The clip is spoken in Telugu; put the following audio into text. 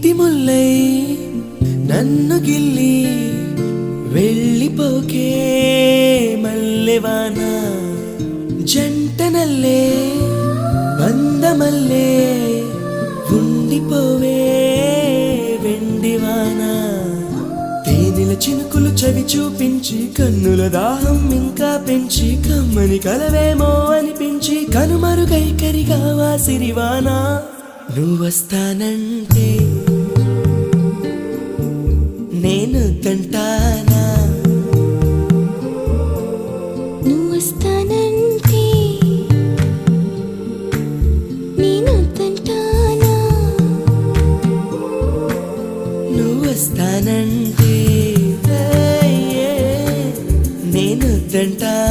నీటి ముల్లై నన్ను గిల్లి వెళ్ళిపోకే మల్లెవాన జంట నల్లే బందమల్లే ఉండిపోవే వెండివాన తేనెల చినుకులు చవి చూపించి కన్నుల దాహం ఇంకా పెంచి కమ్మని కలవేమో అనిపించి కనుమరుగైకరిగావా సిరివాన నువ్వొస్తానంటే నేను తంటానా నువ్వొస్తానంటే నేను తంటానా నువ్వొస్తానంటే నేను తంటానా